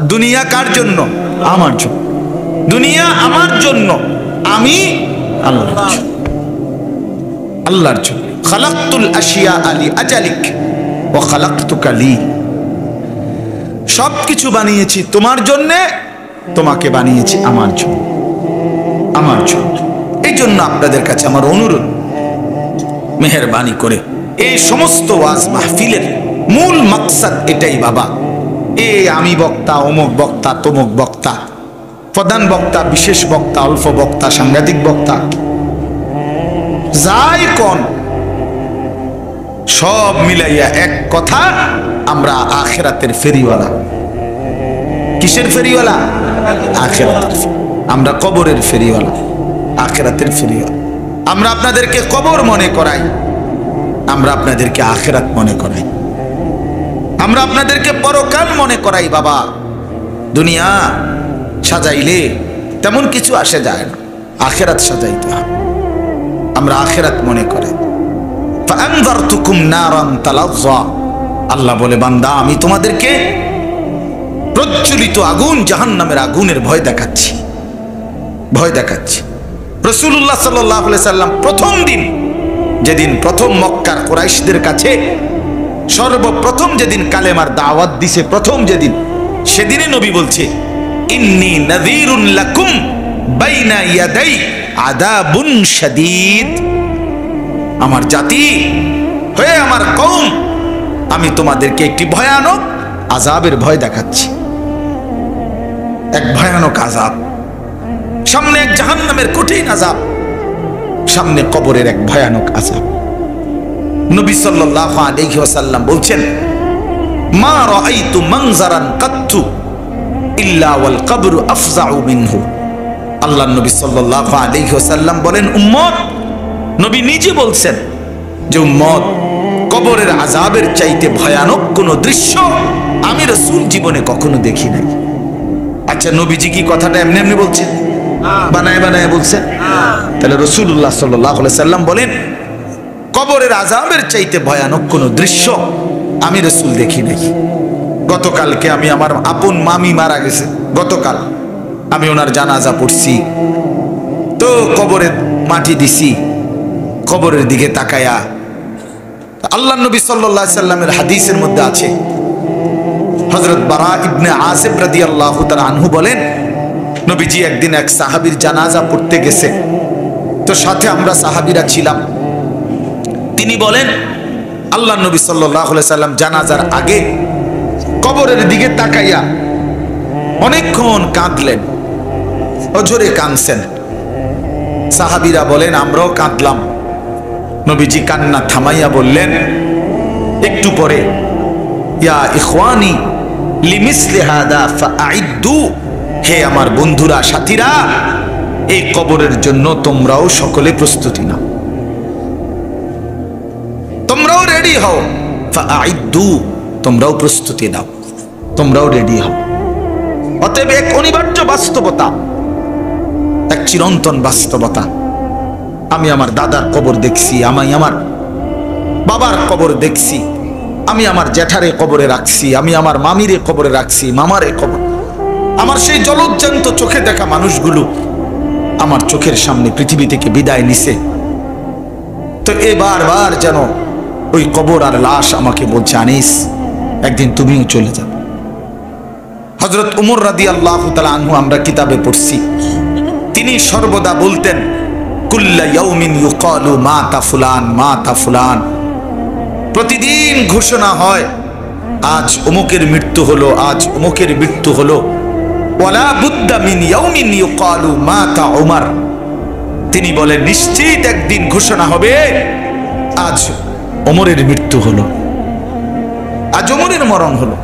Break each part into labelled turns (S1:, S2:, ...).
S1: আর দুনিয়া কার জন্য? আমার জন্য। দুনিয়া আমার জন্য, আমি আল্লাহর জন্য। আল্লাহর জন্য। খালাকতুল আশিয়া আলি আজালিক ওয়া খালাকতুকা লি। সবকিছু বানিয়েছি তোমার জন্য, তোমাকে বানিয়েছি আমার জন্য, আমার জন্য। এই জন্য আপনাদের কাছে আমার অনুরোধ, মেহেরবানি করে এই সমস্ত ওয়াজ মাহফিলের মূল মাকসাদ এটাই বাবা। আমি বক্তা, অমুক বক্তা, তমুক বক্তা, প্রধান বক্তা, বিশেষ বক্তা, অল্প বক্তা, সাংঘাতিক বক্তা, যাই কোন সব মিলাইয়া এক কথা, আমরা আখিরাতের ফেরিওয়ালা। কিসের ফেরিওয়ালা? আখিরাতের। আমরা কবরের ফেরিওয়ালা, আখিরাতের ফেরিওয়ালা। আমরা আপনাদেরকে কবর মনে করাই, আমরা আপনাদেরকে আখিরাত মনে করাই, আমরা আপনাদেরকে পরকাল মনে করাই। বাবা, দুনিয়া সাজাইলে তেমন কিছু আসে যায় না, আখিরাত সাজাইতে হয়। আমরা আখিরাত মনে করাই। ফাআনযারতুকুম নারান তালাজ্জা। আল্লাহ বলে, বান্দা আমি তোমাদেরকে প্রজ্বলিত আগুন, জাহান্নামের আগুনের ভয় দেখাচ্ছি, ভয় দেখাচ্ছি। রাসূলুল্লাহ সাল্লাল্লাহু আলাইহি সাল্লাম প্রথম দিন, যেদিন প্রথম মক্কার কুরাইশদের কাছে সর্বপ্রথম যেদিন কালেমার দাওয়াত দিছে, প্রথম যেদিন, সেদিনে নবী বলছে, ইন্নী নাযীরুন লাকুম বাইনা ইয়াদাই আযাবুন শাদীদ। আমার জাতি হয়ে আমার কওম, আমি তোমাদেরকে একটি ভয়ানক আযাবের ভয় দেখাচ্ছি। এক ভয়ানক আযাব, সামনে এক জাহান্নামের কঠিন আযাব, সামনে কবরের এক ভয়ানক আযাব। নবী সাল্লাল্লাহু আলাইহি ওয়াসাল্লাম বলছেন, মা রাআইতু মানজারান কাত্তু ইল্লা ওয়াল কবরু আফজাউ মিনহু। আল্লাহর নবী সাল্লাল্লাহু আলাইহি ওয়াসাল্লাম বলেন, উম্মত, নবী নিজে বলছেন যে উম্মত, কবরের আযাবের চাইতে ভয়ানক কোন দৃশ্য আমি রাসূল জীবনে কখনো দেখি নাই। আচ্ছা, নবীজি কি কথাটা এমনি এমনি বলছেন? বানায় বানায় বলছেন? তাহলে রাসূলুল্লাহ সাল্লাল্লাহু আলাইহি ওয়াসাল্লাম বলেন, কবরের আযাবের চাইতে ভয়ানক কোন দৃশ্য আমি রাসূল দেখি নাই। গতকালকে আমি, আমার আপন মামি মারা গেছে, গতকাল আমি ওনার জানাজা পড়ছি, তো কবরে মাটি দিছি, কবরের দিকে তাকায়া আল্লাহর নবী সাল্লাল্লাহু আলাইহি সাল্লামের হাদিসের মধ্যে আছে, হযরত বারা ইবনে আসিব রাদিয়াল্লাহু তাআলা আনহু বলেন, নবীজি একদিন এক সাহাবীর জানাজা পড়তে গেছে, তো সাথে আমরা সাহাবীরা ছিলাম। তিনি বলেন, আল্লাহর নবী সাল্লাল্লাহু আলাইহি সাল্লাম জানাজার আগে কবরের দিকে তাকাইয়া অনেকক্ষণ কাঁদলেন, অঝরে কাঁদছেন। সাহাবীরা বলেন, আমরাও কাঁদলাম। নবীজি কান্না থামাইয়া বললেন একটু পরে, ইয়া ইখওয়ানি লিমিসলি হাদা ফাআইদ্দু। হে আমার বন্ধুরা, সাথীরা, এই কবরের জন্য তোমরাও সকলে প্রস্তুতি নাও, তোমরাও রেডি হও। ফাআইদ্দু, তোমরাও প্রস্তুতি নাও, তোমরাও রেডি হও। অতএব এক অনিবার্য বাস্তবতা, এক চিরন্তন বাস্তবতা। আমি আমার দাদার কবর দেখছি, আমি আমার বাবার কবর দেখছি, আমি আমার জ্যাঠারে কবরে রাখছি, আমি আমার মামিরে কবরে রাখছি, মামারে কবর। আমার সেই জলজ্জান্ত চোখে দেখা মানুষগুলো আমার চোখের সামনে পৃথিবী থেকে বিদায় নিছে। তো বারবার যেন ওই কবর আর লাশ আমাকে বলছে, আনিস, একদিন তুমিও চলে যাবে। হযরত উমর রাদিয়াল্লাহু তাআলা আনহু, আমরা কিতাবে পড়ছি, তিনি সর্বদা বলতেন, কুল্লা ইয়াউমিন ইউকালু মাতা ফুলান, মাতা ফুলান। প্রতিদিন ঘোষণা হয়, আজ অমুকের মৃত্যু হলো, আজ অমুকের মৃত্যু হলো। ওয়ালা বুদ্দা মিন ইয়াউমিন ইউকালু মাতা উমর। তিনি বলেন, নিশ্চিত একদিন ঘোষণা হবে, আজ ওমরের মৃত্যু হলো, আজ ওমরের মরণ হলো।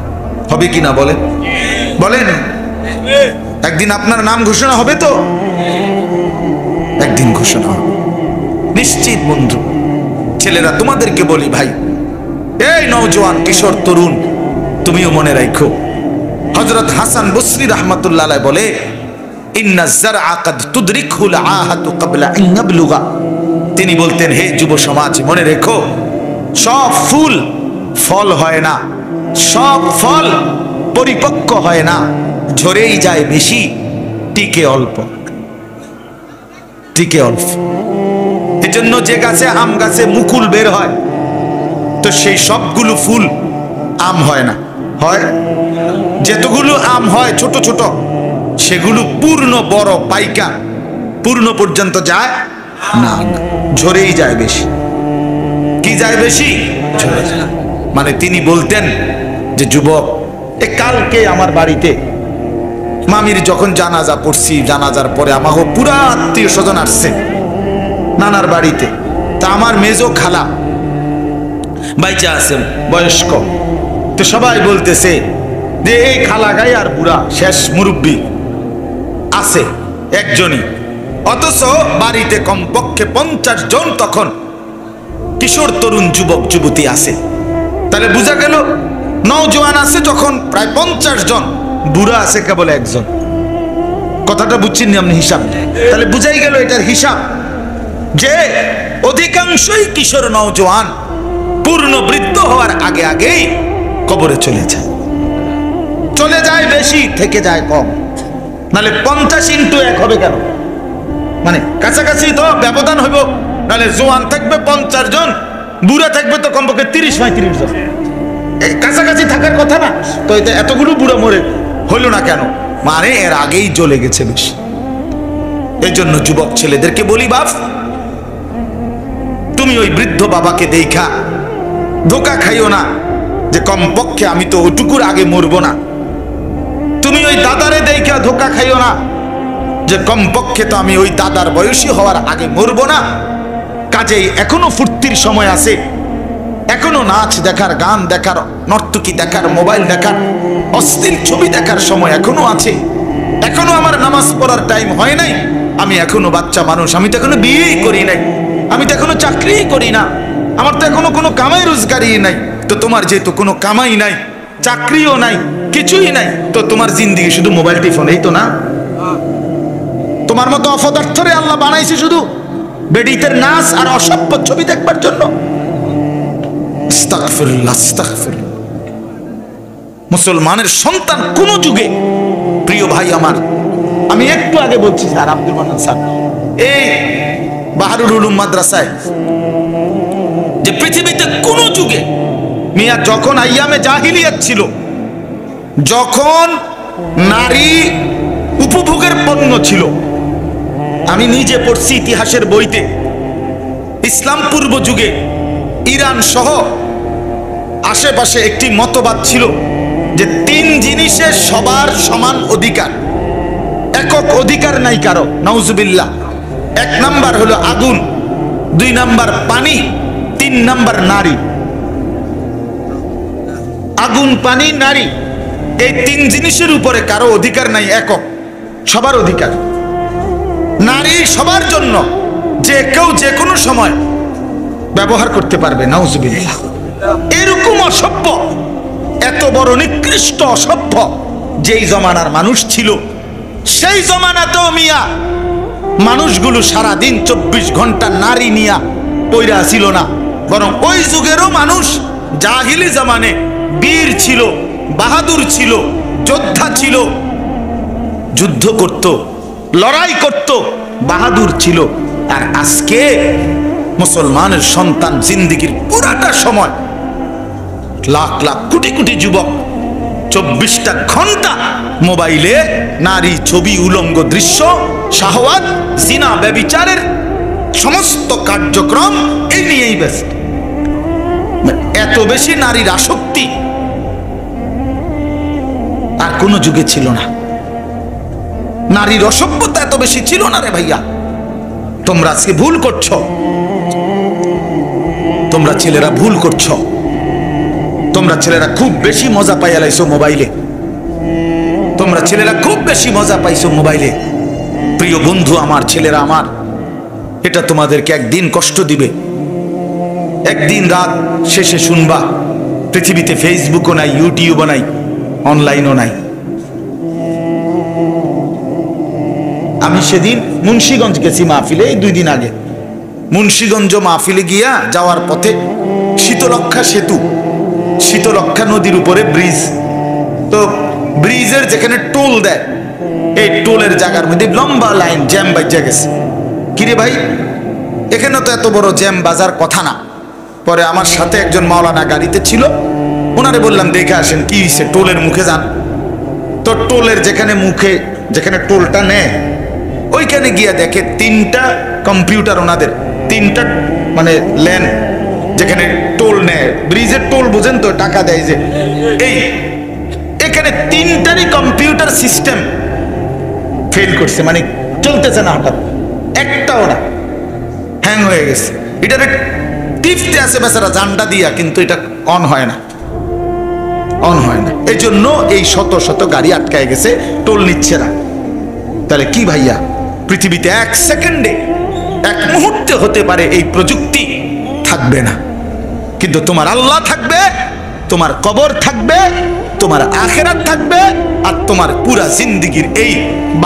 S1: হবে কিনা বলেন? বলেন, একদিন আপনার নাম ঘোষণা হবে তো? একদিন ঘোষণা হবে নিশ্চিত। বন্ধু, ছেলেরা, তোমাদেরকে বলি, ভাই, এই নওজোয়ান কিশোর তরুণ, তুমিও মনে রাখো, হযরত হাসান বসরি রাহমাতুল্লাহ আলাইহি বলে, ইন্না যারআ কাদ তুদরিকুল আহাতু ক্বাবলা আন ইয়াবলুগা। তিনি বলতেন, হে যুব সমাজ, মনে রেখো, সব ফুল ফল হয় না, সব ফল পরিপক্ক হয় না, ঝরেই যায় বেশি, টিকে অল্প, টিকে অল্প। এজন্য যে গাছে আম গাছে মুকুল বের হয়, তো সেই সবগুলো ফুল আম হয় না, হয় যেতগুলো আম হয় ছোট ছোট, সেগুলো পূর্ণ বড় পাইকা পূর্ণ পর্যন্ত যায় না, ঝরেই যায় বেশি। কি যায় বেশি? মানে তিনি বলতেন যে যুবক, কালকে আমার বাড়িতে মামির যখন জানাজা পড়ছি, জানাজার পরে আমাকে পুরা আত্মীয় স্বজন আসছে নানার বাড়িতে, তা আমার মেজো খালা বাইচা আছে বয়স্ক, তো সবাই বলতেছে যে এই খালা গাই আর বুড়া শেষ মুরব্বী আছে একজনই, অথচ বাড়িতে কমপক্ষে 50 জন তখন কিশোর তরুণ যুবক যুবতী আছে। তাহলে বোঝা গেল নওজোয়ান আছে যখন প্রায় 50 জন, বুড়া আছে কেবল একজন। কথাটা বুঝছেন আপনি হিসাব? তাহলে বুঝাই গেল এটার হিসাব যে অধিকাংশই কিশোর নওজোয়ান পূর্ণ বৃদ্ধ হওয়ার আগে আগেই কবরে চলে যায়, চলে যায় বেশি, থেকে যায় কম। নাহলে 50 × 1 হবে কেন? মানে কাছাকাছি তো ব্যবধান হইব, নাহলে জোয়ান থাকবে 50 জন, বুড়া থাকবে তো কমপক্ষে 30-35 জন, এই কাছাকাছি থাকার কথা না। তো এতগুলো বুড়া মরে হলো না কেন? মানে এর আগেই চলে গেছে বেশি। এই জন্য যুবক ছেলেদেরকে বলি, বাপ তুমি ওই বৃদ্ধ বাবাকে দেখা ধোকা খাইও না যে কমপক্ষে আমি তো ওটুকুর আগে মরবো না। তুমি ওই দাদারে দেখা ধোকা খাইও না যে কমপক্ষে তো আমি ওই দাদার বয়সী হওয়ার আগে মরবো না। কাজেই এখনো ফুর্তির সময় আছে, এখনো নাচ দেখার, গান দেখার, নর্তকী দেখার, মোবাইল দেখার, অশ্লীল ছবি দেখার সময় এখনো আছে। এখনো আমার নামাজ পড়ার টাইম হয় নাই, আমি এখনো বাচ্চা মানুষ, আমি তো এখনো বিয়েই করি নাই, আমি তো এখনো চাকরিই করি না, আমার তো এখনো কোনো কামাই রোজগারই নাই। তো তোমার যেহেতু কোনো কামাই নাই, চাকরিও নাই, কিছুই নাই, তো তোমার জিন্দিগি শুধু মোবাইল টিফোন, এই তো না? তোমার মতো অপদার্থরে আল্লাহ বানাইছে শুধু বেডিতের নাচ আর অসভ্য ছবি দেখবার জন্য। আস্তাগফিরুল্লাহ, আস্তাগফিরুল্লাহ। মুসলমানের সন্তান কোন যুগে, প্রিয় ভাই আমার, আমি একটু আগে বলছি স্যার আব্দুল মান্নান স্যার এই বাহারুল উলুম মাদ্রাসায়, যে পৃথিবীতে কোন যুগে মিয়া যখন আইয়ামে জাহিলিয়াত ছিল, যখন নারী উপভোগের পণ্য ছিল, আমি নিজে পড়ছি ইতিহাসের বইতে, ইসলাম পূর্ব যুগে ইরান সহ আশেপাশে একটি মতবাদ ছিল যে 3 জিনিসের সবার সমান অধিকার, একক অধিকার নাই কারো, নাউজুবিল্লাহ। 1 নাম্বার হলো আগুন, 2 নাম্বার পানি, 3 নাম্বার নারী। আগুন, পানি, নারী, এই 3 জিনিসের উপরে কারো অধিকার নাই, একক, সবার অধিকার। নারী সবার জন্য, যে কেউ যে কোনো সময় ব্যবহার করতে পারবে, নাউজুবিল্লাহ। এরকম অসভ্য, এত বড় নিকৃষ্ট অসভ্য যেই জমানার মানুষ ছিল, সেই জমানাতেও মিয়া মানুষগুলো সারাদিন 24 ঘন্টা নারী নিয়া পইরা ছিল না, বরং ওই যুগেরও মানুষ জাহিলি জামানে বীর ছিল, বাহাদুর ছিল, যোদ্ধা ছিল, যুদ্ধ করত, লড়াই করত, বাহাদুর ছিল। আর আজকে মুসলমানের সন্তান জিন্দিগির পুরাটা সময়, লাখ লাখ কোটি কোটি যুবক 24টা ঘন্টা মোবাইলে নারী, ছবি, উলঙ্গ দৃশ্য, শাহওয়াত, জিনা, ব্যভিচারের সমস্ত কার্যক্রম এই নিয়েই ব্যস্ত। এত বেশি নারীর আসক্তি আর কোন যুগে ছিল না। নারীর অসভ্যতা এত বেশি ছিল না রে ভাইয়া। তোমরা আজকে ভুল করছো, তোমরা ছেলেরা ভুল করছো। তোমরা ছেলেরা খুব বেশি মজা পাইয়া লাইছো মোবাইলে, তোমরা ছেলেরা খুব বেশি মজা পাইছো মোবাইলে। প্রিয় বন্ধু আমার, ছেলেরা আমার, এটা তোমাদেরকে একদিন কষ্ট দিবে। একদিন রাত শেষে শুনবা পৃথিবীতে ফেসবুকও নাই, ইউটিউবও নাই, অনলাইনও নাই। আমি সেদিন মুন্সিগঞ্জ গেছি মাহফিলে, এই 2 দিন আগে মুন্সিগঞ্জ মাহফিলে গিয়া যাওয়ার পথে শীতলক্ষা সেতু, শীতলক্ষা নদীর উপরে ব্রিজ, তো ব্রিজের যেখানে টোল দেয়, এই টোলের জায়গার মধ্যে লম্বা লাইন জ্যাম বাজে গেছে। কিরে ভাই, এখানে তো এত বড় জ্যাম বাজার কথা না। পরে আমার সাথে একজন মাওলানা গাড়িতে ছিল, ওনারে বললাম দেখে আসেন কি হয়েছে, টোলের মুখে যান। তো টোলের যেখানে মুখে, যেখানে টোলটা নেয়, ওইখানে গিয়া দেখে 3টা কম্পিউটার, ওনাদের 3টা মানে লেন যেখানে টোল নেয়, ব্রিজের টোল বুঝেন তো, টাকা দেয় যে, এখানে 3টারই কম্পিউটার সিস্টেম ফেল করছে, মানে চলতেছে না, হঠাৎ একটাও না, হ্যাং হয়ে গেছে। এটারে টিপতে আছে বেচারা জান্ডা দিয়া, কিন্তু এটা অন হয় না, অন হয় না। এই জন্য এই শত শত গাড়ি আটকায় গেছে, টোল নিচ্ছে না। তাহলে কি ভাইয়া, পৃথিবীতে 1 সেকেন্ডে, 1 মুহূর্তে হতে পারে এই প্রযুক্তি থাকবে না, কিন্তু তোমার আল্লাহ থাকবে, তোমার কবর থাকবে, তোমার আখিরাত থাকবে, আর তোমার পুরা জিন্দেগীর এই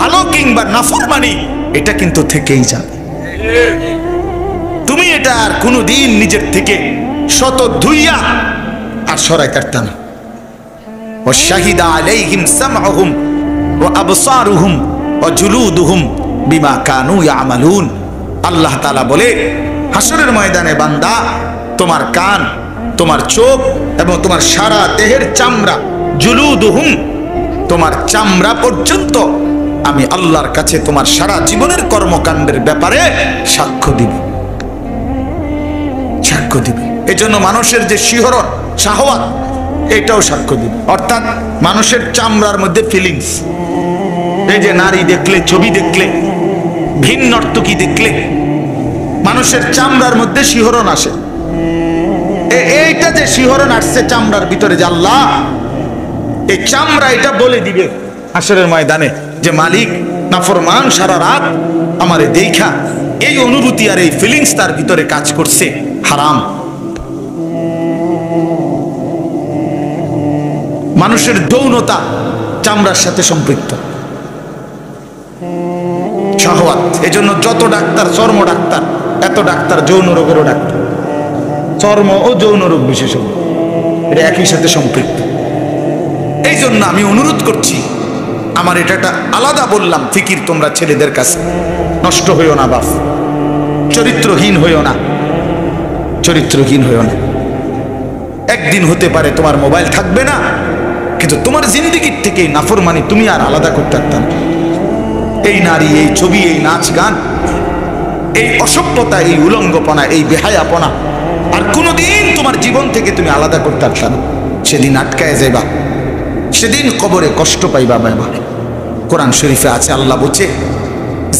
S1: ভালো কিংবা নাফরমানি এটা কিন্তু থেকেই যাবে। তুমি এটা আর কোনোদিন নিজের থেকে শত ধুইয়া আর সরাইতে পারতা না। ওয়াশাহিদা আলাইহিম সামউহুম ওয়া আবসারুহুম ওয়া জুলুদুহুম বিমা কানু ইয়ামালুন। আল্লাহ তাআলা বলে, হাসরের ময়দানে বান্দা, তোমার কান, তোমার চোখ এবং তোমার সারা দেহের চামড়া, জুলুদুহুম, তোমার চামড়া পর্যন্ত আমি আল্লাহর কাছে তোমার সারা জীবনের কর্মকাণ্ডের ব্যাপারে সাক্ষ্য দিব, সাক্ষ্য দিবে। এই জন্য মানুষের যে শিহরণ, শাহওয়াত, এটাও সাক্ষ্য দিবে। অর্থাৎ মানুষের চামড়ার মধ্যে ফিলিংস, এই যে নারী দেখলে, ছবি দেখলে, ভিন্ন নর্তকী দেখলে মানুষের চামড়ার মধ্যে শিহরণ আসে। এইটা যে শিহরণ আসছে চামড়ার ভিতরে, যে আল্লাহ এই চামড়া এটা বলে দিবে হাসরের ময়দানে যে মালিক নাফরমান সারা রাত আমারে দেখা, এই অনুভূতি আর এই ফিলিংস তার ভিতরে কাজ করছে, হারাম। মানুষের যৌনতা চামড়ার সাথে সম্পৃক্ত, শাহওয়াত। এজন্য যত ডাক্তার, চর্ম ডাক্তার, এত ডাক্তার যৌন রোগেরও ডাক্তার, চর্ম ও যৌন রোগ বিশেষজ্ঞ, এটা একই সাথে সম্পৃক্ত। এই জন্য আমি অনুরোধ করছি, আমার এটা একটা আলাদা বললাম ফিকির, তোমরা ছেলেদের কাছে নষ্ট হইও না বাপ, চরিত্রহীন হইও না, চরিত্রহীন হইও না। একদিন হতে পারে তোমার মোবাইল থাকবে না, কিন্তু তোমার জিন্দেগির থেকে নাফরমানি তুমি আর আলাদা করতে পারতাম। এই নারী, এই ছবি, এই নাচ গান, এই অসভ্যতা, এই উলঙ্গপনা, এই বেহায়াপনা আর কোনোদিন তোমার জীবন থেকে তুমি আলাদা করতে পারতাম। সেদিন আটকায় যাইবা, সেদিন কবরে কষ্ট পাইবা বাবা। কোরআন শরীফে আছে, আল্লাহ বলছে,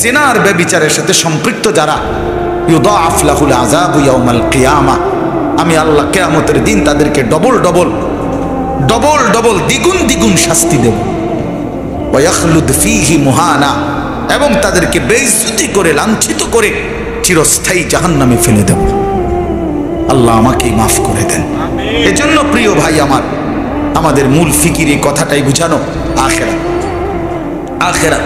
S1: জিনার ব্যভিচারের সাথে সম্পৃক্ত যারা, ইউদাআফ লাহুল আযাবু ইয়াউমাল কিয়ামা, আমি আল্লাহ কিয়ামতের দিন তাদেরকে ডবল ডবল ডবল ডবল দ্বিগুণ দ্বিগুণ শাস্তি দেব। ওয়া ইয়াখলুদ ফীহি মুহানা, এবং তাদেরকে বেইজ্জতি করে, লাঞ্ছিত করে চিরস্থায়ী জাহান্নামে ফেলে দেব। আল্লাহ আমাকে মাফ করে দেন। এজন্য প্রিয় ভাই আমার, আমাদের মূল ফিকির এই কথাটাই বুঝানো, আখিরাত। আখিরাত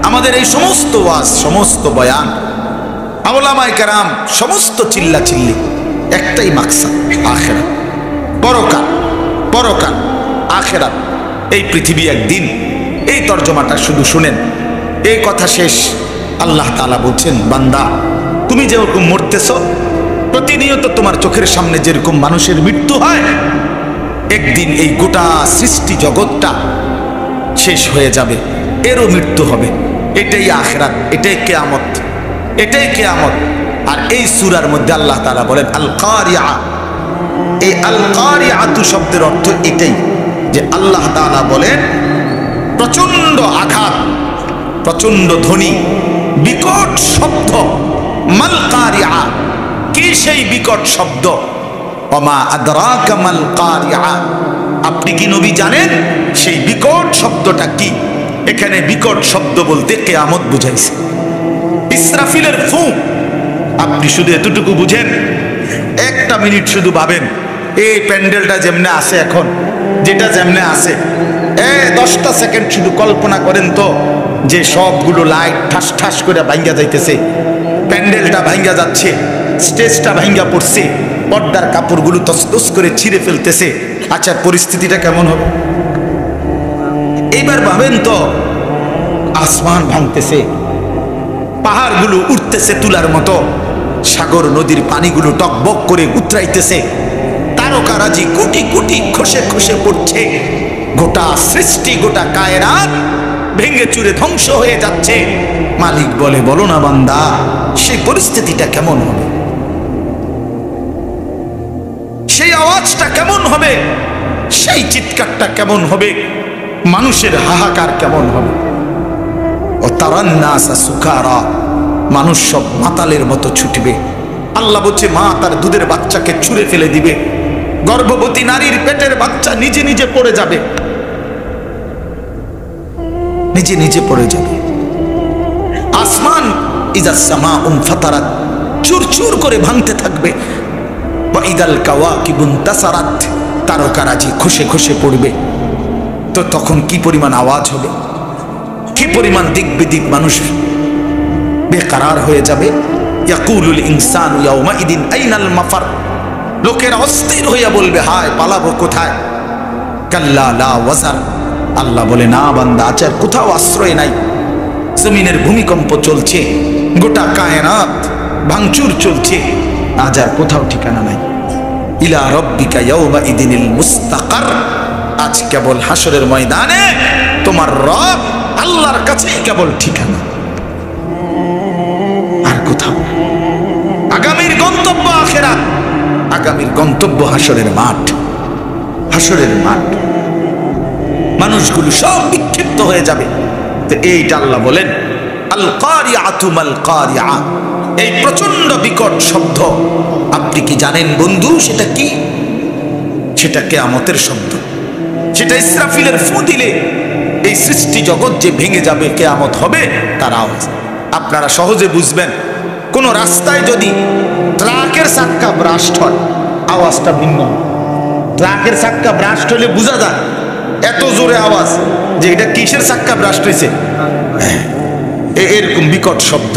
S1: আমাদের এই সমস্ত ওয়াজ, সমস্ত বয়ান, উলামায়ে কেরাম সমস্ত চিল্লা চিল্লি, একটাই মাকসাদ, আখিরাত, পরকাল, পরকাল, আখিরাত। এই পৃথিবী একদিন, এই তর্জমাটা শুধু শুনেন, এই কথা শেষ। আল্লাহ তাআলা বলছেন, বান্দা তুমি যেরকম মরতেছ, প্রতিনিয়ত তোমার চোখের সামনে যেরকম মানুষের মৃত্যু হয়, একদিন এই গোটা সৃষ্টি জগৎটা শেষ হয়ে যাবে, এরও মৃত্যু হবে। এটাই আখিরাত, এটাই কিয়ামত, এটাই কিয়ামত। আর এই সূরার মধ্যে আল্লাহ তাআলা বলেন আল কারিয়া। এই আল কারিয়াতু শব্দের অর্থ এটাই, যে আল্লাহ তাআলা বলেন প্রচন্ড আঘাত, প্রচন্ড ধ্বনি, বিকট শব্দ। মাল কারিয়া, কি সেই বিকট শব্দ? ওমা আদরাকা মাল কারিয়া, আপনি কি নবী জানেন সেই বিকট শব্দটা কি? এখানে বিকট শব্দ বলতে কিয়ামত বুঝাইছে, ইসরাফিলের ফুঁক। আপনি শুধু এতটুকু বুঝেন, একটা মিনিট শুধু ভাবেন, এই প্যান্ডেলটা যেমনে আছে এখন, যেটা যেমনে আছে, 10টা সেকেন্ড শুধু কল্পনা করেন তো, যে সবগুলো লাইট ঠাস ঠাস করে ভাঙ্গা যাইতেছে, প্যান্ডেলটা ভাঙ্গা যাচ্ছে, স্টেজটা ভাঙ্গা পড়ছে, পর্দার কাপড়গুলো তসতস করে ছিঁড়ে ফেলতেছে। আচ্ছা, পরিস্থিতিটা কেমন হবে? এইবার ভাবেন তো, আসমান ভাঙতেছে, পাহাড়গুলো উঠতেছে তুলার মতো, সাগর নদীর পানিগুলো টকবক করে উতরাইতেছে, তারকারাজি কোটি কোটি খসে খসে পড়ছে, গোটা সৃষ্টি গোটা কায়নাত ভেঙে চুরে ধ্বংস হয়ে যাচ্ছে। মালিক বলে, বলো না বান্দা, সেই পরিস্থিতিটা কেমন হবে, সেই আওয়াজটা কেমন হবে, সেই চিৎকারটা কেমন হবে, মানুষের হাহাকার কেমন হবে। ও তারান্নাসা সুকারা, মানুষ সব মাতালের মতো ছুটবে। আল্লাহ বলছে, মা তার দুধের বাচ্চাকে ছুঁড়ে ফেলে দিবে, গর্ভবতী নারীর পেটের বাচ্চা নিজে নিজে পড়ে যাবে, নিজে নিজে পড়ে যাবে। আসমান ইজাস সামাউন ফাতারাত, চুরচুর করে ভাঙতে থাকবে। ওয়া ইদাল কাওয়াকিবুন তাসারাত, তারকারাজি খসে খসে পড়বে। তো তখন কি পরিমাণ আওয়াজ হবে, কি পরিমাণ দিক বিদিক মানুষ বেকারার হয়ে যাবে। ইয়াকুলুল ইনসানু ইয়াউমাইদিন আইনাল মাফার, লোকেরা অস্থির হইয়া বলবে, হায় পালাবো কোথায়। কাল্লা লা ওয়াজার, আল্লাহ বলে, না বান্দা, আচার কোথাও আশ্রয় নাই। জমিনের ভূমিকম্প চলছে, গোটা কায়নাত ভাঙচুর চলছে, আজ আর কোথাও ঠিকানা নাই। ইলা রব্বিকা ইয়াউমাইদিনিল মুস্তাকার, আজ কেবল হাসরের ময়দানে তোমার রব আল্লাহর কাছেই কেবল ঠিকানা, আর কোথাও। আগামীর গন্তব্য আখিরাত, আগামীর গন্তব্য হাসরের মাঠ, হাসরের মাঠ। মানুষগুলো সব বিক্ষিপ্ত হয়ে যাবে। তো এইটা আল্লাহ বলেন, আল কারিআতু মাল কারিআ, এই প্রচন্ড বিকট শব্দ আপনি কি জানেন বন্ধু সেটা কি? সেটা কিয়ামতের শব্দ, সেটা ইসরাফিলের ফু দিলে এই সৃষ্টি জগৎ যে ভেঙে যাবে, কিয়ামত হবে, তার আওয়াজ আপনারা সহজে বুঝবেন। কোন রাস্তায় যদি ট্রাকের চাক্কা ব্রাস্ট হয়, আওয়াজটা ভিন্ন। ট্রাকের চাক্কা ব্রাস্ট হলে বোঝা যায়, এত জোরে আওয়াজ যে এটা কিসের চাক্কা ব্রাস্ট হয়েছে, এরকম বিকট শব্দ।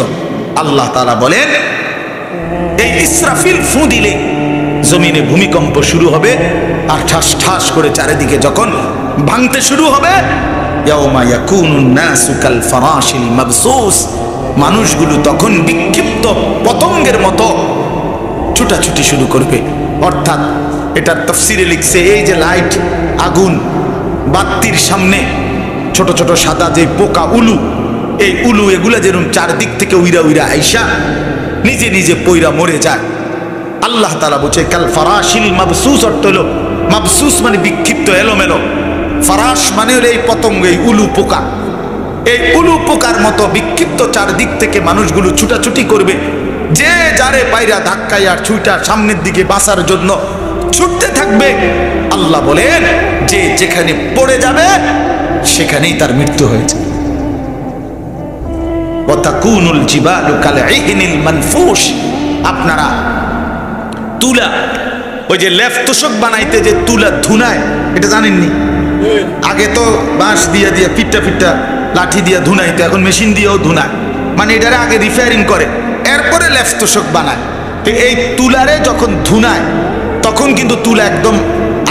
S1: আল্লাহ তাআলা বলেন, এই ইসরাফিল ফু দিলে জমিনে ভূমিকম্প শুরু হবে, আর ঠাস ঠাস করে চারিদিকে যখন ভাঙতে শুরু হবে, ইয়াউমা ইয়াকুনুন নাসু কাল ফারাশিল মাবসুস, মানুষগুলো তখন বিক্ষিপ্ত পতঙ্গের মতো ছুটাছুটি শুরু করবে। অর্থাৎ এটার তাফসিরে লিখছে, এই যে লাইট, আগুন, বাতির সামনে ছোট ছোট সাদা যে পোকা উলু, এই উলু এগুলা যেরকম চারদিক থেকে উইরা উইরা আইসা নিজে নিজে পইরা মরে যায়। আল্লাহ তাআলা বলছে, কাল ফারাশিল মাবসুস, অর্থ হলো মাবসুস মানে বিক্ষিপ্ত, এলোমেলো। ফারাশ মানে হলো এই পতঙ্গ, এই উলু পোকা, এই উলু পোকার মতো বিক্ষিপ্ত চারদিক থেকে মানুষগুলো ছুটাছুটি করবে, যে যারে পায়রা ধাক্কায় আর ছুটা সামনের দিকে বাঁচার জন্য ছুটতে থাকবে। আল্লাহ বলেন, যে যেখানে পড়ে যাবে সেখানেই তার মৃত্যু হয়েছে। ওয়াতাকুনুল জিবালু কালইহনিল মানফুশ, আপনারা তুলা, ওই যে লেফ তোষক বানাইতে যে তুলা ধুনায়, এটা জানেননি? আগে তো বাঁশ দিয়ে দিয়ে পিটটা পিটটা লাঠি দিয়ে ধুনাইতো, এখন মেশিন দিয়েও ধুনায়, মানে এটারে আগে রিপেয়ারিং করে, এরপরে লেফ তোষক বানায়। তো এই তুলারে যখন ধুনায় তখন কিন্তু তুলা একদম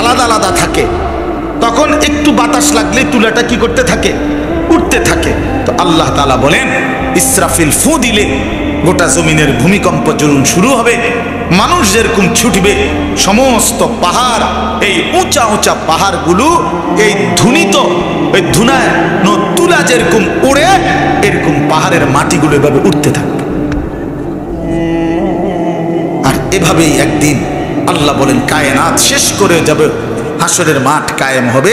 S1: আলাদা আলাদা থাকে, তখন একটু বাতাস লাগলে তুলাটা কি করতে থাকে, উঠতে থাকে। তো আল্লাহ তাআলা বলেন, ইসরাফিল ফু দিলে গোটা জমিনের ভূমিকম্প যখন শুরু হবে, মানুষ যেরকম ছুটবে, সমস্ত পাহাড়, এই উঁচা উঁচা পাহাড়গুলো এই ধুনিত, ওই ধুনায় তুলা যেরকম উড়ে, এরকম পাহাড়ের মাটিগুলো এভাবে উঠতে থাকবে। আর এভাবেই একদিন আল্লাহ বলেন, কায়নাত শেষ করে যাবে, হাসরের মাঠ কায়েম হবে।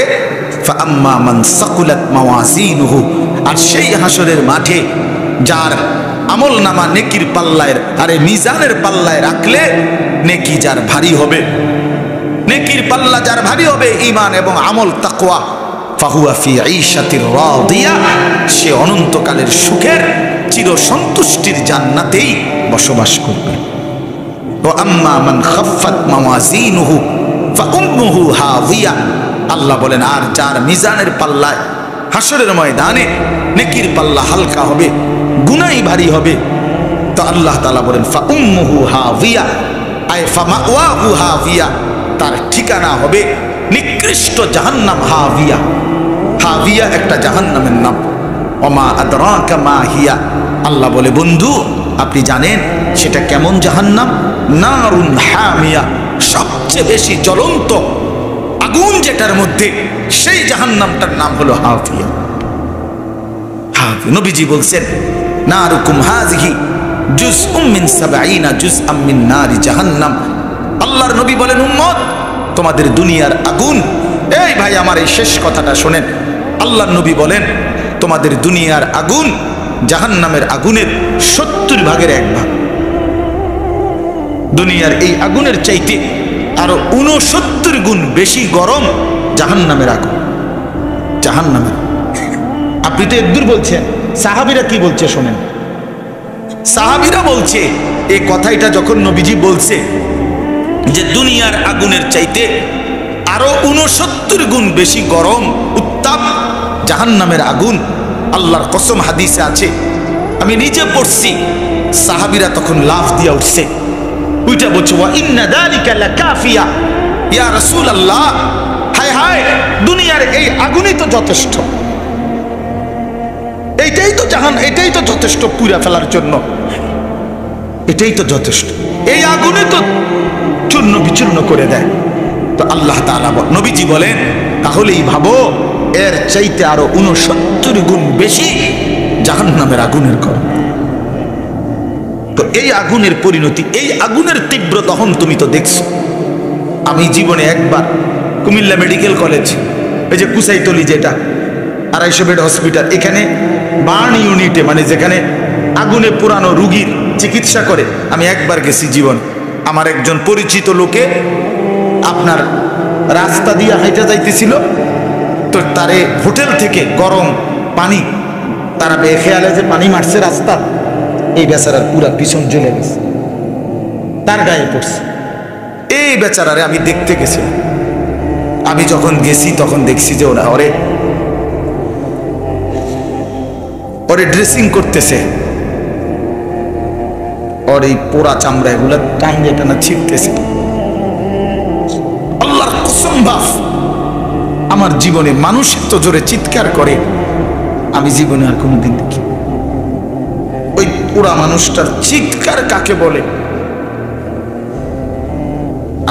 S1: ফাআম্মা মান সাকুলাত মাওয়াজিনুহু, আর সেই হাসরের মাঠে যার আমল নামা নেকির পাল্লায়, আরে মিজানের পাল্লায় রাখলে নেকি যার ভারী হবে, নেকির পাল্লা যার ভারী হবে, ঈমান এবং আমল তাকওয়া, ফাহুয়া ফি ঈশাতির রাদিয়া, সে অনন্তকালের সুখের চির সন্তুষ্টির জান্নাতেই বসবাস করবে। ওয়া আম্মা মান খাফফাত মাওয়াজিনুহু ফাউম্মুহু হাওিয়া, আল্লাহ বলেন, আর যার মিজানের পাল্লায় হাসরের ময়দানে নেকির পাল্লা হালকা হবে, গুনাহ ভারী হবে, তো আল্লাহ তাআলা বলেন, ফাউম্মুহু হাওিয়া, আয় ফামাওয়াহু হাওিয়া, তার ঠিকানা হবে নিকৃষ্ট জাহান্নাম। হাওিয়া, হাবিয়া একটা জাহান্নামের নাম। ওমা আদরাকা মা হিয়া, আল্লাহ বলে বন্ধু আপনি জানেন সেটা কেমন জাহান্নাম? নারুন হামিয়া, সবচেয়ে বেশি জ্বলন্ত আগুন যেটার মধ্যে, সেই জাহান্নামটার নাম হলো হাফিয়া। নবীজি বলছেন নারুকুম হাযিহি জুজউম মিন ৭০ জুজআম মিন নারি জাহান্নাম। আল্লাহর নবী বলেন উম্মত তোমাদের দুনিয়ার আগুন, এই ভাই আমার এই শেষ কথাটা শোনেন, আল্লাহর নবী বলেন তোমাদের দুনিয়ার আগুন জাহান্নামের আগুনের ৭০ ভাগের ১ ভাগ। দুনিয়ার এই আগুনের চাইতে আরো ৬৯ গুণ বেশি গরম জাহান্নামের আগুন। জাহান্নামের, আপনি তো একদূর বলছেন, সাহাবীরা কি বলছে শোনেন। সাহাবীরা বলছে এই কথাটা যখন নবীজি বলছে যে দুনিয়ার আগুনের চাইতে আরো ৬৯ গুণ বেশি গরম উত্তাপ জাহান্নামের আগুন, আল্লাহর কসম হাদিসে আছে, আমি নিজে পড়ছি, সাহাবীরা তখন লাফ দিয়া উঠছে, ওইটা বলছে ওয়া ইন্না যালিকা লাকাফিয়া ইয়া রাসূলুল্লাহ, হায় হায় দুনিয়ার এই আগুনই তো যথেষ্ট, এইটাই তো এটাই তো যথেষ্ট পুড়া ফেলার জন্য, এটাই তো যথেষ্ট, এই আগুনে তো চূর্ণ বিচূর্ণ করে দেয়। তো আল্লাহ তাআলা নবীজি বলেন তাহলেই ভাবো এর চাইতে আরো ৬৯ গুণ বেশি জাহান্নামের আগুনের গরম। তো এই আগুনের পরিণতি, এই আগুনের তীব্র দহন তুমি তো দেখছো। আমি জীবনে একবার কুমিল্লা মেডিকেল কলেজ, এই যে কুসাইতলি যেটা ২৫০ বেড হসপিটাল, এখানে বার্ন ইউনিটে মানে যেখানে আগুনে পোড়ানো রুগীর চিকিৎসা করে, আমি একবার গেছি জীবন। আমার একজন পরিচিত লোকে আপনার রাস্তা দিয়ে হাইটা যাইতেছিল, তো তারে হোটেল থেকে গরম পানি, তারা বেখেয়ালে যে পানি মারছে রাস্তা, এই বেচারার পুরা পিছন জ্বলে গেছে, তার গায়ে পড়ছে। এই বেচারারে আমি দেখতে গেছি, আমি যখন গেছি তখন দেখছি যে ওরা ওরে ড্রেসিং করতেছে, ওর এই পোড়া চামড়া এগুলা টাইনে টানা ছিটতেছে। আল্লাহর কসম বাপ, আমার জীবনে মানুষ এত জোরে চিৎকার করে আমি জীবনে আর কোনোদিন দেখি। ওই পোড়া মানুষটার চিৎকার কাকে বলে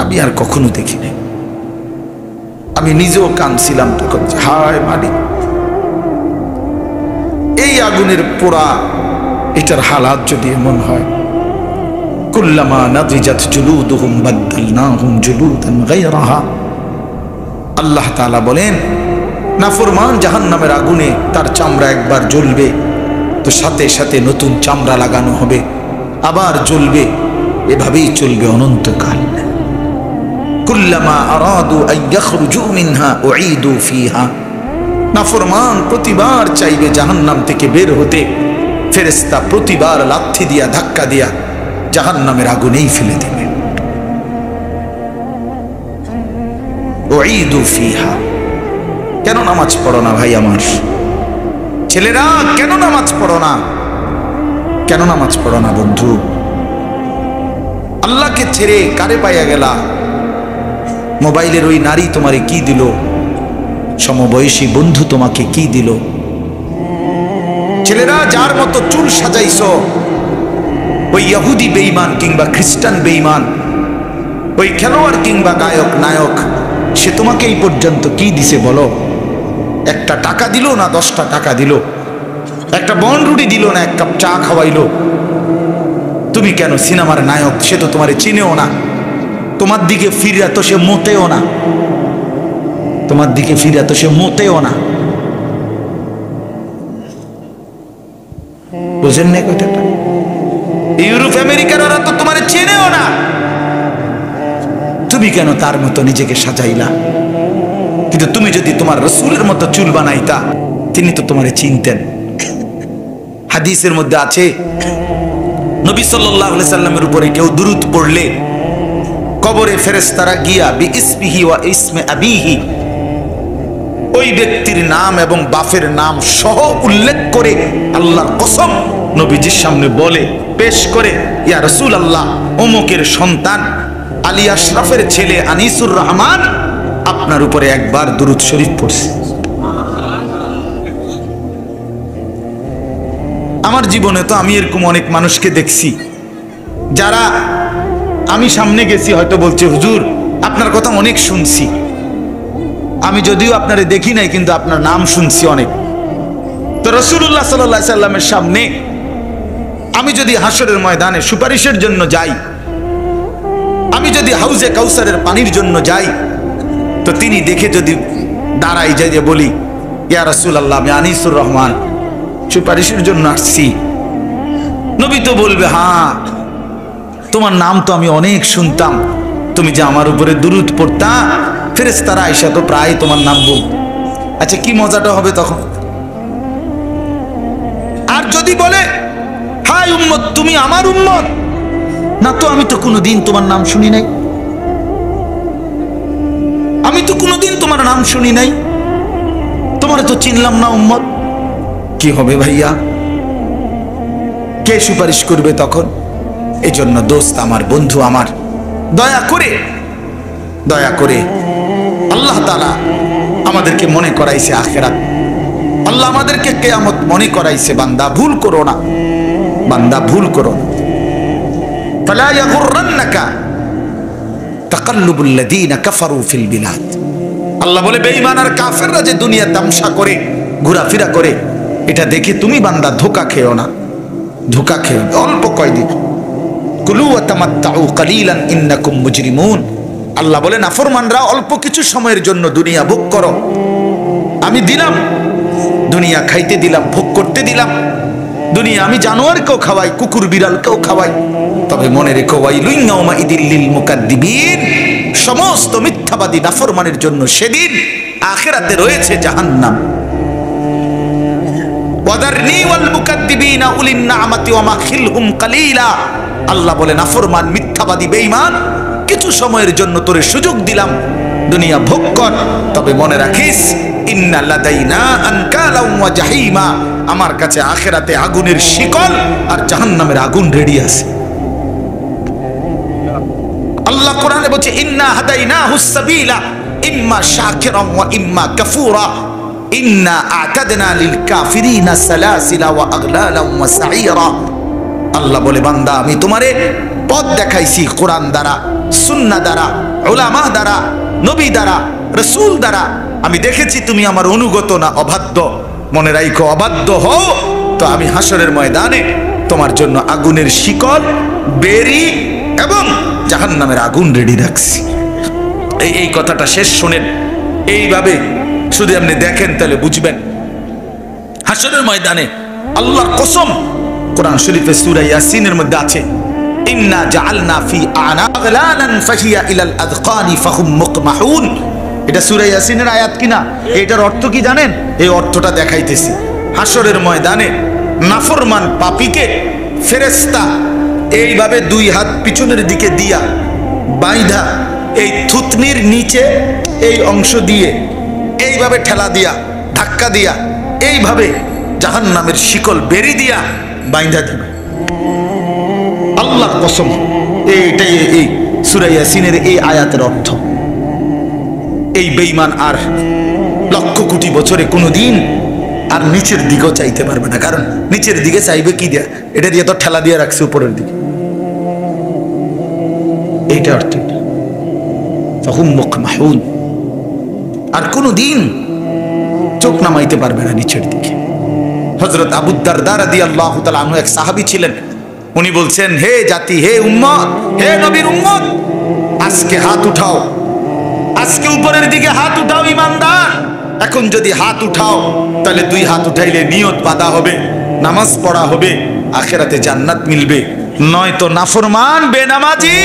S1: আমি আর কখনো দেখি নাই। আমি নিজেও কাঁদছিলাম তখন, হায় মালিক, এই আগুনের পোড়া এটার হালাত যদি এমন হয়, কুল্লামা নাদিজাত জুলুদুহুম বাদদালনাহুম জুলুদান গায়রাহা। আল্লাহ তাআলা বলেন নাফরমান জাহান্নামের আগুনে তার চামড়া একবার জ্বলবে তো সাথে সাথে নতুন চামড়া লাগানো হবে, আবার জ্বলবে, এভাবেই চলবে অনন্তকাল। কুল্লামা আরাদু আন ইয়াখরুজু মিনহা উঈদু ফিহা। নাফরমান প্রতিবার চাইবে জাহান্নাম থেকে বের হতে, ফেরেশতা প্রতিবার লাথি দিয়া ধাক্কা দিয়া জাহান্নামের আগুনেই ফেলে দেবে। উঈদু ফিহা। কেন নামাজ পড়ো না ভাই আমার ছেলেরা? কেন নামাজ পড়ো না? কেন নামাজ পড়ো না বন্ধু? আল্লাহকে ছেড়ে কারে পাইয়া গেলা? মোবাইলের ওই নারী তোমারে কি দিল? সমবয়সী বন্ধু তোমাকে কি দিল? ছেলেরা যার মতো চুল সাজাইছো, ওই ইহুদি বেঈমান কিংবা খ্রিস্টান বেঈমান, ওই খেলোয়াড় কিংবা গায়ক নায়ক, সে তোমাকে এই পর্যন্ত কি দিছে বলো? একটা টাকা দিল না 10টা টাকা দিল? একটা বনরুটি দিল না 1 কাপ চা খাওয়াইলো? তুমি কেন সিনেমার নায়ক, সে তো তোমারে চিনেও না, তোমার দিকে ফিরে তো সে মোতেও না, তোমার দিকে ফিরে তো সে মোতেও না। বুঝেন না কথাটা? ইউরোপ আমেরিকার ওরা তো তোমারে চেনেও না, তুমি কেন তার মতো নিজেকে সাজাইলা? কিন্তু তুমি যদি তোমার রাসূলের মতো চুল বানাইতা, তিনি তো তোমারে চিনতেন। হাদিসের মধ্যে আছে নবী সাল্লাল্লাহু আলাইহি সাল্লামের উপরে কেউ দুরূদ পড়লে কবরে ফেরেশতারা গিয়া বিইসমিহি ওয়া ইসমে আবিহি, ওই ব্যক্তির নাম এবং বাপের নাম সহ উল্লেখ করে আল্লাহর কসম নবীজির সামনে বলে, পেশ করে, ইয়া রাসূলুল্লাহ, অমুকের সন্তান আলী আশরাফের ছেলে আনিসুর রহমান আপনার উপরে একবার দুরূদ শরীফ পড়ছে। আমার জীবনে তো আমি এরকম অনেক মানুষকে দেখছি যারা আমি সামনে গেছি হয়তো বলছে হুজুর আপনার কথা অনেক শুনছি, আমি যদিও আপনারে দেখি নাই কিন্তু আপনার নাম শুনছি অনেক। তো রাসূলুল্লাহ সাল্লাল্লাহু আলাইহি সাল্লামের সামনে আমি যদি হাসরের ময়দানে সুপারিশের জন্য যাই, আমি যদি হাউজে কাউসারের পানির জন্য যাই, তো তিনি দেখে যদি দাঁড়াই যাই যে বলি ইয়া রাসূলুল্লাহ আমি আনিসুর রহমান সুপারিশের জন্য আসছি, নবী তো বলবে হ্যাঁ তোমার নাম তো আমি অনেক শুনতাম, তুমি যে আমার উপরে দুরূদ পড়তা ফেরেশতারা আয়েশা তো প্রায় তোমার নাম বল। আচ্ছা কি মজাটা হবে তখন। আর যদি বলে হাই উম্মত তুমি আমার উম্মত, না তো আমি তো কোনোদিন তোমার নাম শুনি নাই, আমি তো কোনোদিন তোমার নাম শুনি নাই, তোমার তো চিনলাম না উম্মত, কি হবে ভাইয়া, কে সুপারিশ করবে তখন? এই জন্য দোস্ত আমার, বন্ধু আমার, দয়া করে আল্লাহ তাআলা আমাদেরকে মনে করাইছে আখিরাত, আল্লাহ আমাদেরকে কিয়ামত মনে করাইছে। বান্দা ভুল করো না, বান্দা ভুল করো না। ফালা ইয়াগুররান্নাকা তাকাল্লুবুল লাযীনা কাফারু ফিল বিলাদ। আল্লাহ বলে বেঈমান আর কাফেররা যে দুনিয়া তামসা করে ঘোরাফেরা করে, এটা দেখে তুমি বান্দা ধোঁকা খেও না, ধোঁকা খেও অল্প কয়দিন। কুলু ওয়া তামাত্তাউ কালিলান ইন্নাকুম মুজরিমুন। আল্লাহ বলে নাফরমানরা অল্প কিছু সময়ের জন্য দুনিয়া ভোগ করো, আমি দিলাম দুনিয়া খাইতে দিলাম, ভোগ করতে দিলাম দুনিয়া, আমি জানোয়ারকেও খাওয়াই, কুকুর বিড়ালকেও খাওয়াই, তবে মনে রেখো ওয়াইলুন ইয়াউমাইদিল লিল মুকাদ্দিবিন, সমস্ত মিথ্যাবাদী নাফরমানের জন্য সেদিন আখিরাতে রয়েছে জাহান্নাম। ওয়াদারনি ওয়াল মুকাদ্দিবিনা উলিন নি'মাতি ওয়া মাখিলহুম কালিলা। আল্লাহ বলে নাফরমান মিথ্যাবাদী বেঈমান কিছু সময়ের জন্য তোরে সুযোগ দিলাম, দুনিয়া ভোগ কর, তবে মনে রাখিস ইন্না লাদাইনা আনকালাম ওয়া জাহিমা, আমার কাছে আখিরাতে আগুনের শিকল আর জাহান্নামের আগুন রেডি আছে। আল্লাহ কোরআনে বলছে ইন্না হাদাইনাহুস সাবিলা ইম্মা শাকিরান ওয়া ইম্মা কাফুরা ইন্না আ'তাদনা লিল কাফিরিনা সালাসিলা ওয়া আগলালান ওয়া সাঈরা। আল্লাহ বলে বান্দা আমি তোমারে পথ দেখাইছি কোরআন দ্বারা, সুন্নাহ দ্বারা, উলামা দ্বারা, নবী দ্বারা, রাসূল দ্বারা। আমি দেখেছি তুমি আমার অনুগত না অবাধ্য, মনে রাখো অবাধ্য হও তো আমি হাসরের ময়দানে তোমার জন্য আগুনের শিকল, বেরি এবং জাহান্নামের আগুন রেডি রাখছি। এই কথাটা শেষ শোনেন, এইভাবে শুধু আপনি দেখেন তাহলে বুঝবেন। হাসরের ময়দানে আল্লাহর কসম, কোরআন শরীফে সূরা ইয়াসিনের মধ্যে আছে ইন্না জাআলনা ফি আনাগলানান ফাহিয়া ইলাল আযকানি ফাহুম মুকমাহুন। এটা সূরা ইয়াসিনের আয়াত কিনা? এটার অর্থ কি জানেন? এই অর্থটা দেখাইতেছি। হাসরের ময়দানে নাফরমান পাপীকে ফেরেশতা এইভাবে দুই হাত পিছনের দিকে দিয়া বাইধা এই থুতনির নিচে এই অংশ দিয়ে এইভাবে ঠেলা দিয়া ধাক্কা দিয়া এইভাবে জাহান্নামের শিকল বেরি দিয়া বাইন্ধা দিবে। আল্লাহর কসম, এইটাই এই সূরা ইয়াসিনের এই আয়াতের অর্থ। এই বেঈমান আর লক্ষ কোটি বছরে কোনোদিন আর নিচের দিকেও চাইতে পারবে না, কারণ নিচের দিকে চাইবে কি দিয়া? এটা দিয়ে তো ঠেলা দিয়ে রাখছে উপরের দিকে। এইটা অর্থ, ফাহুম মুকমাহুন, আর কোনোদিন চোখ নামাইতে পারবে না নিচের দিকে। হযরত আবু দারদা রাদিয়াল্লাহু তাআলা আনহু এক সাহাবী ছিলেন, উনি বলছেন হে জাতি, হে উম্মত, হে নবীর উম্মত, আজকে হাত উঠাও, আজকে উপরের দিকে হাত উঠাও ইমানদার। এখন যদি হাত উঠাও তাহলে দুই হাত উঠাইলে নিয়ত বাঁধা হবে, নামাজ পড়া হবে, আখিরাতে জান্নাত মিলবে। নয়তো নাফরমান বেনামাজি,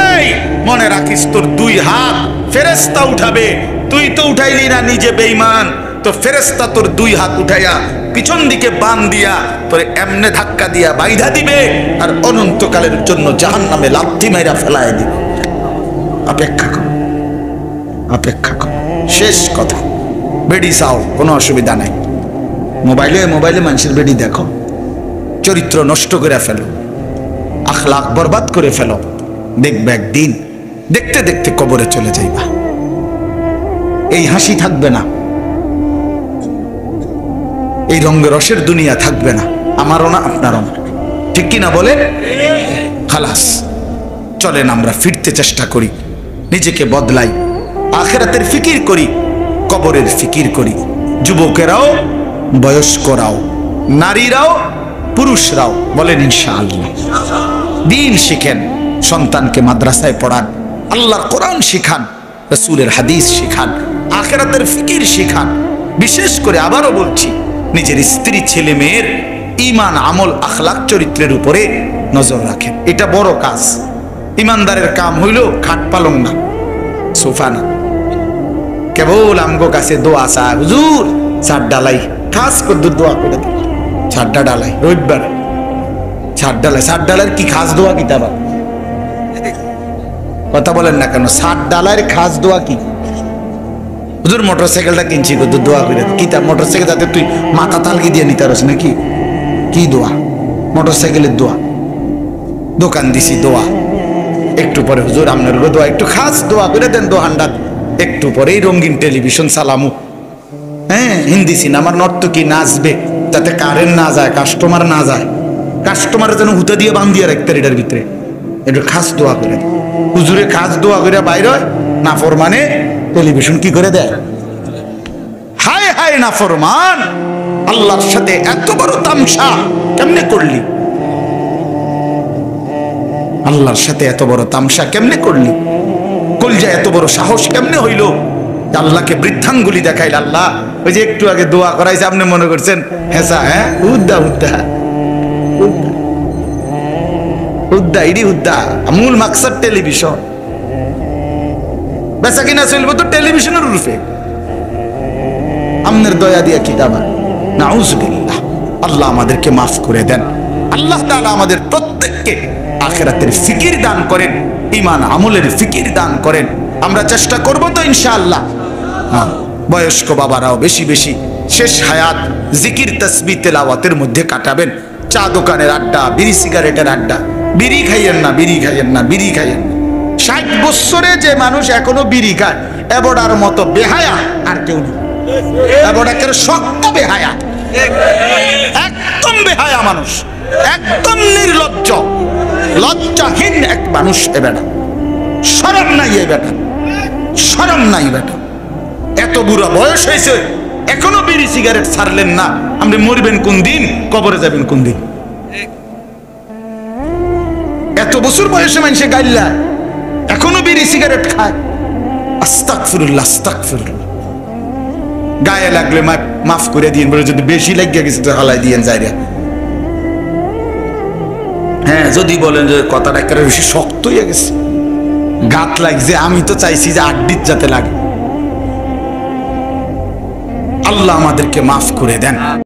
S1: এই মনে রাখিস তোর দুই হাত ফেরেশতা উঠাবে, তুই তো উঠাইলি না, নিজে বেঈমান, তো ফেরেশতা তোর দুই হাত উঠাইয়া পিছন দিকে বান দিয়া তোরে এমনে ধাক্কা দিয়া বাইধা দিবে আর অনন্তকালের জন্য জাহান্নামে লাথি মাইরা ফেলায় দিবে। অপেক্ষা কর, অপেক্ষা কর। শেষ কথা, বেডি চাও, কোনো অসুবিধা নাই। মোবাইলে মানুষের বেডি দেখো, চরিত্র নষ্ট করে ফেলো, আখলাক বরবাদ করে ফেলো, দেখবে একদিন দেখতে দেখতে কবরে চলে যাইবা। এই হাসি থাকবে না, এই রঙে রসের দুনিয়া থাকবে না। আমারও না আপনারও না, ঠিক কিনা বলে? খালাস, চলেন আমরা ফিরতে চেষ্টা করি, নিজেকে বদলাই, আখিরাতের ফিকির করি, কবরের ফিকির করি। যুবকেরাও, বয়স্করাও, নারীরাও, পুরুষরাও বলেন ইনশাআল্লাহ। দিন শিখেন, সন্তানকে মাদ্রাসায় পড়ান, আল্লাহর কোরআন শিখান, রাসূলের হাদিস শিখান, আখিরাতের ফিকির শিখান। বিশেষ করে আবারও বলছি, নিজের স্ত্রী, ছেলে মেয়ের ঈমান, আমল, আখলাক, চরিত্রের উপরে নজর রাখেন। এটা বড় কাজ। ইমানদারের কাম হইল খাট পালং না, সোফা না। কেবল আমগো কাছে দোয়া চা, হুজুর ছাদ ডালাই, খাস করে দোয়া করে দিন, ছাদটা ডালাই রবিবার, ছাদ ডালাই। ছাদ ডালার কি খাস দোয়া কিতাব? কথা বলেন না কেন? ছাদ ডালার খাস দোয়া কি? হুজুর মোটরসাইকেলটা কিনছি, দোয়া করে কিতাব। মোটরসাইকেল যাতে তুই মাথা তালকি দিয়ে নিতে পারস নাকি? কি দোয়া? মোটরসাইকেলের দোয়া। দোকান দিছি দোয়া। একটু পরে হুজুর আপনার দোয়া একটু খাস দোয়া করে দেন দোকানটা। একটু পরেই রঙিন টেলিভিশন চালামু, হ্যাঁ, হিন্দি সিনেমার নর্তকী নাচবে, যাতে কারেন্ট না যায়, কাস্টমার না যায়, কাস্টমার যেন হুতা দিয়ে বান্ধিয়ে রাখতে এটার ভিতরে। একটু খাস দোয়া করে দেন। হুজুরে খাস দোয়া করে বাইর হয়, নাফরমানে টেলিভিশন কি করে দেয়? হায় হায় নাফরমান, আল্লাহর সাথে এত বড় তামসা কেমনে করলি? আল্লাহর সাথে এত বড় তামসা কেমনে করলি? কলজা এত বড় সাহস কেমনে হইল? আল্লাহকে বৃদ্ধাঙ্গুলি দেখাইল। আল্লাহ ওই যে একটু আগে দোয়া করাইছে, আপনি মনে করছেন হেসা? হ্যাঁ, উদ্দা উদ্দা উদ্দা, ইডি উদ্দা। মূল মাকসাদ টেলিভিশন। বেচা কিনা চলবো তো টেলিভিশনের রূপে। আমনের দয়া দিয়া কি দাবা? নাউজুবিল্লাহ। আল্লাহ আমাদেরকে মাফ করে দেন। আল্লাহ তাআলা আমাদের প্রত্যেককে আখিরাতের ফিকির দান করেন, ঈমান আমলের ফিকির দান করেন। আমরা চেষ্টা করব তো ইনশাআল্লাহ। বয়স্ক বাবারাও বেশি বেশি শেষ হায়াত জিকির, তাসবিহ, তেলাওয়াতের মধ্যে কাটাবেন। চা দোকানের আড্ডা, বিড়ি সিগারেটের আড্ডা, বিড়ি খাইয়েন না, বিড়ি খাইয়েন না, বিড়ি খাইয়েন না। 60 বছরে যে মানুষ এখনো বিড়ি খায়, এবড়ার মতো বেহায়া আর কেউ নেই। এবড়া কেন শক্ত বেহায়া, একদম বেহায়া মানুষ, একদম নির্লজ্জ, লজ্জাহীন এক মানুষ। এ বেটা শরম নাই, এ বেটা শরম নাই। বেটা এত বুড়া বয়স হয়েছে, এখনো বিড়ি সিগারেট ছাড়লেন না। আপনি মরবেন কোন দিন, কবরে যাবেন কোন দিন? এত বছর বয়সে মানুষে গাইল্লা, এখনো বিড়ি সিগারেট খায়। আস্তাগফিরুল্লাহ, আস্তাগফিরুল্লাহ। গায়ে লাগলে মাফ করে দিন, বলে যদি বেশি লাগিয়ে গেছে তো হালাই দিয়েন যাইরা। হ্যাঁ, যদি বলেন যে কথাটা একটা বেশি শক্ত হয়ে গেছে, গাত লাগছে, আমি তো চাইছি যে আড্ডিত যাতে লাগে। আল্লাহ আমাদেরকে মাফ করে দেন।